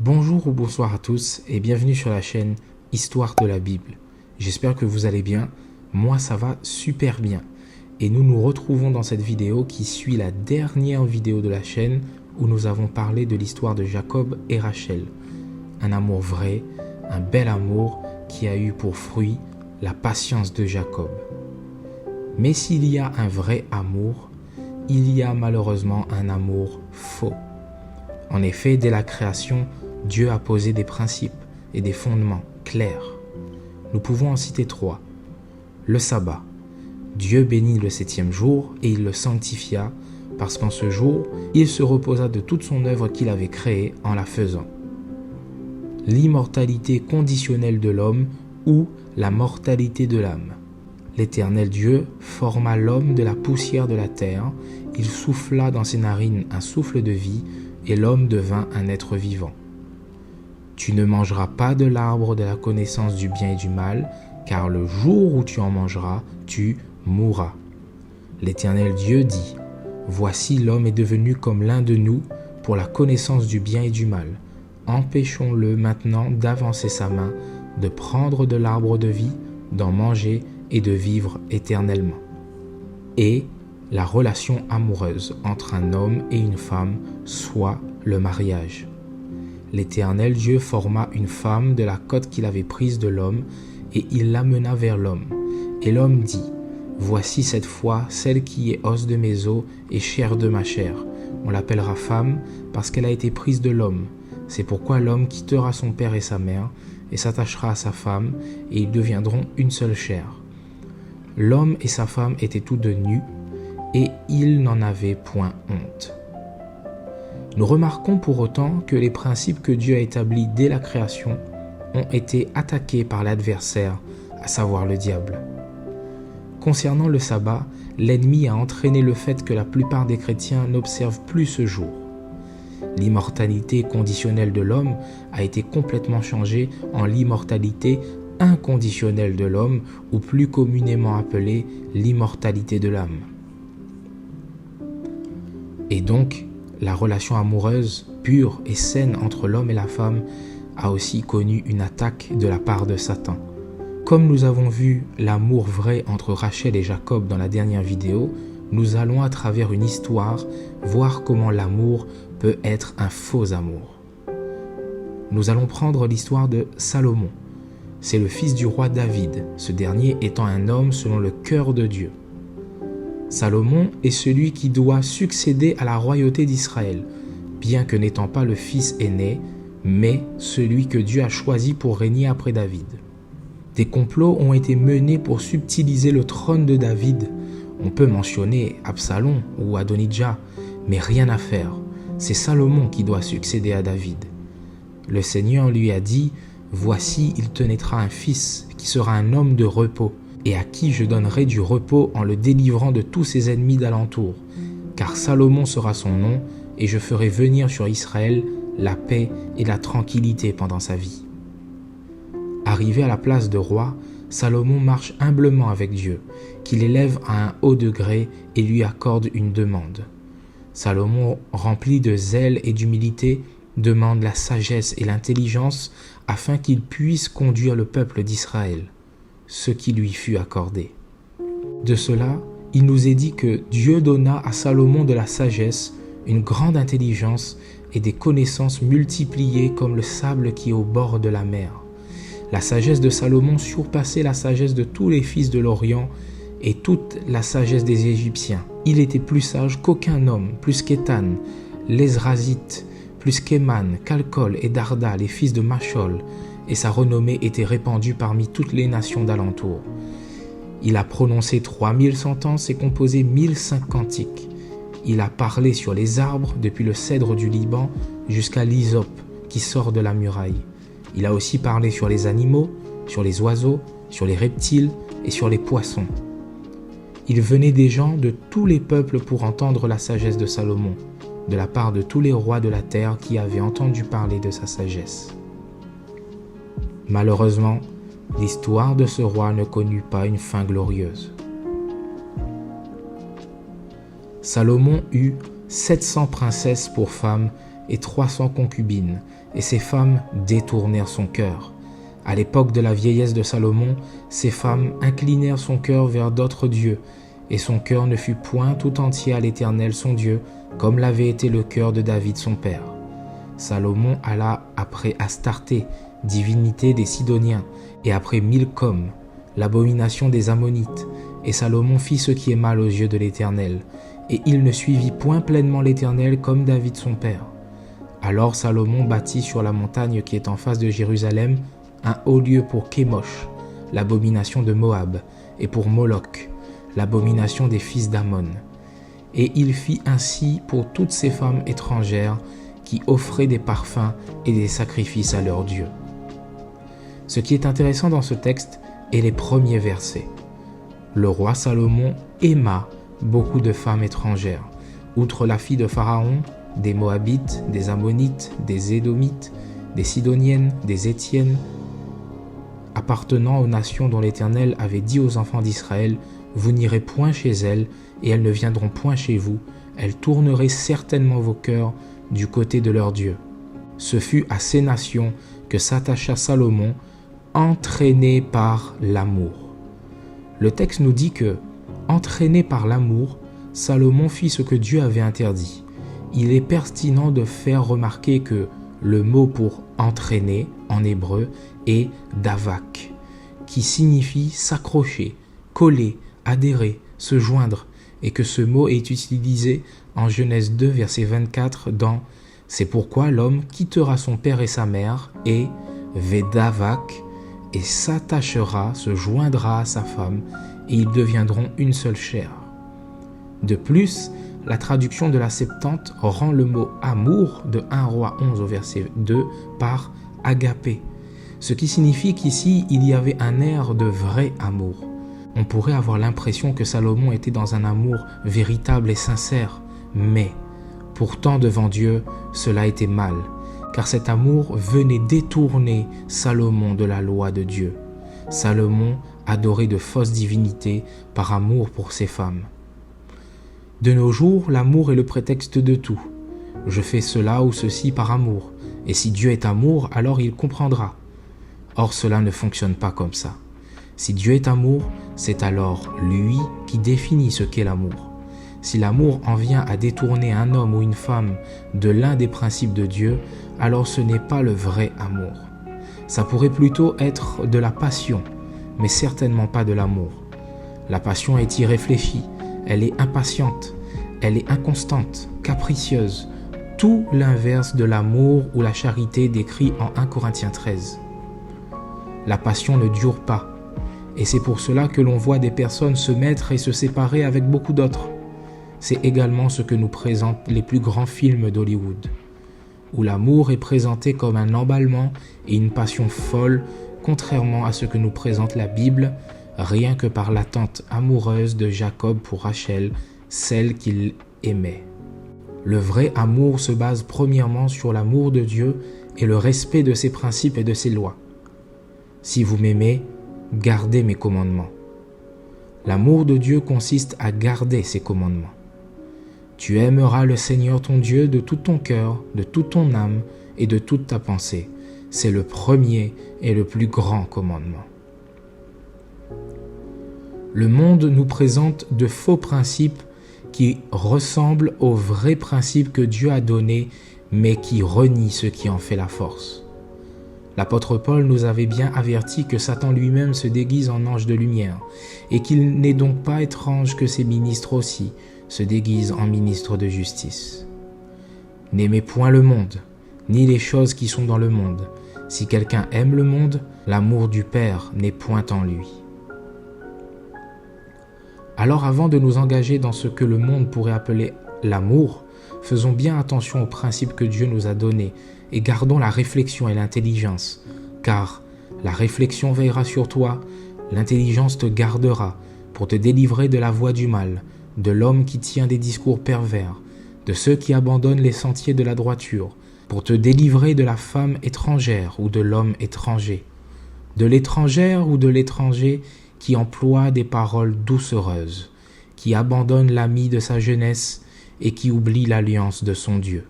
Bonjour ou bonsoir à tous et bienvenue sur la chaîne Histoire de la Bible. J'espère que vous allez bien, moi ça va super bien. Et nous nous retrouvons dans cette vidéo qui suit la dernière vidéo de la chaîne où nous avons parlé de l'histoire de Jacob et Rachel. Un amour vrai, un bel amour qui a eu pour fruit la patience de Jacob. Mais s'il y a un vrai amour, il y a malheureusement un amour faux. En effet, dès la création, Dieu a posé des principes et des fondements clairs. Nous pouvons en citer 3. Le sabbat. Dieu bénit le 7e jour et il le sanctifia parce qu'en ce jour, il se reposa de toute son œuvre qu'il avait créée en la faisant. L'immortalité conditionnelle de l'homme ou la mortalité de l'âme. L'Éternel Dieu forma l'homme de la poussière de la terre, il souffla dans ses narines un souffle de vie et l'homme devint un être vivant. Tu ne mangeras pas de l'arbre de la connaissance du bien et du mal, car le jour où tu en mangeras, tu mourras. L'Éternel Dieu dit, voici l'homme est devenu comme l'un de nous pour la connaissance du bien et du mal. Empêchons-le maintenant d'avancer sa main, de prendre de l'arbre de vie, d'en manger et de vivre éternellement. Et la relation amoureuse entre un homme et une femme, soit le mariage. L'Éternel Dieu forma une femme de la côte qu'il avait prise de l'homme, et il l'amena vers l'homme. Et l'homme dit, voici cette fois celle qui est os de mes os et chair de ma chair. On l'appellera femme parce qu'elle a été prise de l'homme. C'est pourquoi l'homme quittera son père et sa mère, et s'attachera à sa femme, et ils deviendront une seule chair. L'homme et sa femme étaient tous deux nus, et ils n'en avaient point honte. Nous remarquons pour autant que les principes que Dieu a établis dès la création ont été attaqués par l'adversaire, à savoir le diable. Concernant le sabbat, l'ennemi a entraîné le fait que la plupart des chrétiens n'observent plus ce jour. L'immortalité conditionnelle de l'homme a été complètement changée en l'immortalité inconditionnelle de l'homme, ou plus communément appelée l'immortalité de l'âme. Et donc, la relation amoureuse, pure et saine entre l'homme et la femme a aussi connu une attaque de la part de Satan. Comme nous avons vu l'amour vrai entre Rachel et Jacob dans la dernière vidéo, nous allons à travers une histoire voir comment l'amour peut être un faux amour. Nous allons prendre l'histoire de Salomon. C'est le fils du roi David, ce dernier étant un homme selon le cœur de Dieu. Salomon est celui qui doit succéder à la royauté d'Israël, bien que n'étant pas le fils aîné, mais celui que Dieu a choisi pour régner après David. Des complots ont été menés pour subtiliser le trône de David. On peut mentionner Absalom ou Adonijah, mais rien à faire. C'est Salomon qui doit succéder à David. Le Seigneur lui a dit, « Voici, il te naîtra un fils qui sera un homme de repos, et à qui je donnerai du repos en le délivrant de tous ses ennemis d'alentour. Car Salomon sera son nom, et je ferai venir sur Israël la paix et la tranquillité pendant sa vie. » Arrivé à la place de roi, Salomon marche humblement avec Dieu, qui l'élève à un haut degré et lui accorde une demande. Salomon, rempli de zèle et d'humilité, demande la sagesse et l'intelligence afin qu'il puisse conduire le peuple d'Israël, ce qui lui fut accordé. De cela, il nous est dit que Dieu donna à Salomon de la sagesse, une grande intelligence et des connaissances multipliées comme le sable qui est au bord de la mer. La sagesse de Salomon surpassait la sagesse de tous les fils de l'Orient et toute la sagesse des Égyptiens. Il était plus sage qu'aucun homme, plus qu'Étan, l'Ezrazite, plus qu'Éman, Calcol et Darda, les fils de Machol, et sa renommée était répandue parmi toutes les nations d'alentour. Il a prononcé 3000 sentences et composé 1005 cantiques. Il a parlé sur les arbres depuis le cèdre du Liban jusqu'à l'hysope qui sort de la muraille. Il a aussi parlé sur les animaux, sur les oiseaux, sur les reptiles et sur les poissons. Il venait des gens de tous les peuples pour entendre la sagesse de Salomon, de la part de tous les rois de la terre qui avaient entendu parler de sa sagesse. Malheureusement, l'histoire de ce roi ne connut pas une fin glorieuse. Salomon eut 700 princesses pour femmes et 300 concubines, et ces femmes détournèrent son cœur. À l'époque de la vieillesse de Salomon, ces femmes inclinèrent son cœur vers d'autres dieux, et son cœur ne fut point tout entier à l'Éternel son Dieu, comme l'avait été le cœur de David son père. Salomon alla après Astarté, divinité des Sidoniens, et après Milcom, l'abomination des Ammonites, et Salomon fit ce qui est mal aux yeux de l'Éternel, et il ne suivit point pleinement l'Éternel comme David son père. Alors Salomon bâtit sur la montagne qui est en face de Jérusalem un haut lieu pour Kémosh, l'abomination de Moab, et pour Moloch, l'abomination des fils d'Ammon. Et il fit ainsi pour toutes ces femmes étrangères qui offraient des parfums et des sacrifices à leurs dieux. Ce qui est intéressant dans ce texte est les premiers versets. Le roi Salomon aima beaucoup de femmes étrangères, outre la fille de Pharaon, des Moabites, des Ammonites, des Édomites, des Sidoniennes, des Étiennes, appartenant aux nations dont l'Éternel avait dit aux enfants d'Israël, « Vous n'irez point chez elles, et elles ne viendront point chez vous, elles tourneraient certainement vos cœurs du côté de leur Dieu. » Ce fut à ces nations que s'attacha Salomon, entraîné par l'amour. Le texte nous dit que, entraîné par l'amour, Salomon fit ce que Dieu avait interdit. Il est pertinent de faire remarquer que le mot pour entraîner en hébreu est davak, qui signifie s'accrocher, coller, adhérer, se joindre, et que ce mot est utilisé en Genèse 2, verset 24 dans « C'est pourquoi l'homme quittera son père et sa mère et vedavak et s'attachera, se joindra à sa femme, et ils deviendront une seule chair. » De plus, la traduction de la Septante rend le mot amour de 1 Roi 11 au verset 2 par agapé, ce qui signifie qu'ici il y avait un air de vrai amour. On pourrait avoir l'impression que Salomon était dans un amour véritable et sincère, mais pourtant devant Dieu, cela était mal, car cet amour venait détourner Salomon de la loi de Dieu. Salomon adorait de fausses divinités par amour pour ses femmes. De nos jours, l'amour est le prétexte de tout. Je fais cela ou ceci par amour, et si Dieu est amour, alors il comprendra. Or, cela ne fonctionne pas comme ça. Si Dieu est amour, c'est alors lui qui définit ce qu'est l'amour. Si l'amour en vient à détourner un homme ou une femme de l'un des principes de Dieu, alors ce n'est pas le vrai amour. Ça pourrait plutôt être de la passion, mais certainement pas de l'amour. La passion est irréfléchie, elle est impatiente, elle est inconstante, capricieuse, tout l'inverse de l'amour ou la charité décrit en 1 Corinthiens 13. La passion ne dure pas, et c'est pour cela que l'on voit des personnes se mettre et se séparer avec beaucoup d'autres. C'est également ce que nous présentent les plus grands films d'Hollywood, où l'amour est présenté comme un emballement et une passion folle, contrairement à ce que nous présente la Bible, rien que par l'attente amoureuse de Jacob pour Rachel, celle qu'il aimait. Le vrai amour se base premièrement sur l'amour de Dieu et le respect de ses principes et de ses lois. Si vous m'aimez, gardez mes commandements. L'amour de Dieu consiste à garder ses commandements. Tu aimeras le Seigneur ton Dieu de tout ton cœur, de toute ton âme et de toute ta pensée. C'est le premier et le plus grand commandement. Le monde nous présente de faux principes qui ressemblent aux vrais principes que Dieu a donnés, mais qui renient ce qui en fait la force. L'apôtre Paul nous avait bien averti que Satan lui-même se déguise en ange de lumière, et qu'il n'est donc pas étrange que ses ministres aussi se déguisent en ministres de justice. N'aimez point le monde, ni les choses qui sont dans le monde. Si quelqu'un aime le monde, l'amour du Père n'est point en lui. Alors avant de nous engager dans ce que le monde pourrait appeler l'amour, faisons bien attention aux principes que Dieu nous a donnés et gardons la réflexion et l'intelligence, car la réflexion veillera sur toi, l'intelligence te gardera pour te délivrer de la voie du mal, de l'homme qui tient des discours pervers, de ceux qui abandonnent les sentiers de la droiture, pour te délivrer de la femme étrangère ou de l'homme étranger, de l'étrangère ou de l'étranger qui emploie des paroles doucereuses, qui abandonne l'ami de sa jeunesse et qui oublie l'alliance de son Dieu.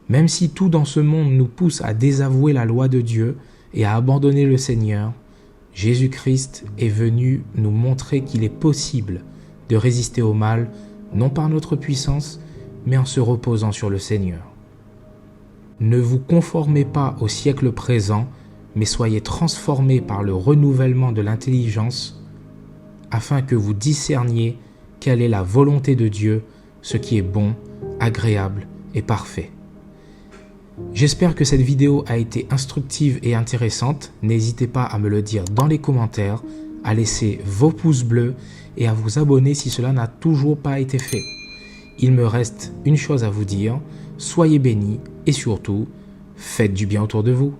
Même si tout dans ce monde nous pousse à désavouer la loi de Dieu et à abandonner le Seigneur, Jésus-Christ est venu nous montrer qu'il est possible de résister au mal, non par notre puissance, mais en se reposant sur le Seigneur. Ne vous conformez pas au siècle présent, mais soyez transformés par le renouvellement de l'intelligence, afin que vous discerniez quelle est la volonté de Dieu, ce qui est bon, agréable et parfait. J'espère que cette vidéo a été instructive et intéressante. N'hésitez pas à me le dire dans les commentaires, à laisser vos pouces bleus et à vous abonner si cela n'a toujours pas été fait. Il me reste une chose à vous dire, soyez bénis et surtout, faites du bien autour de vous.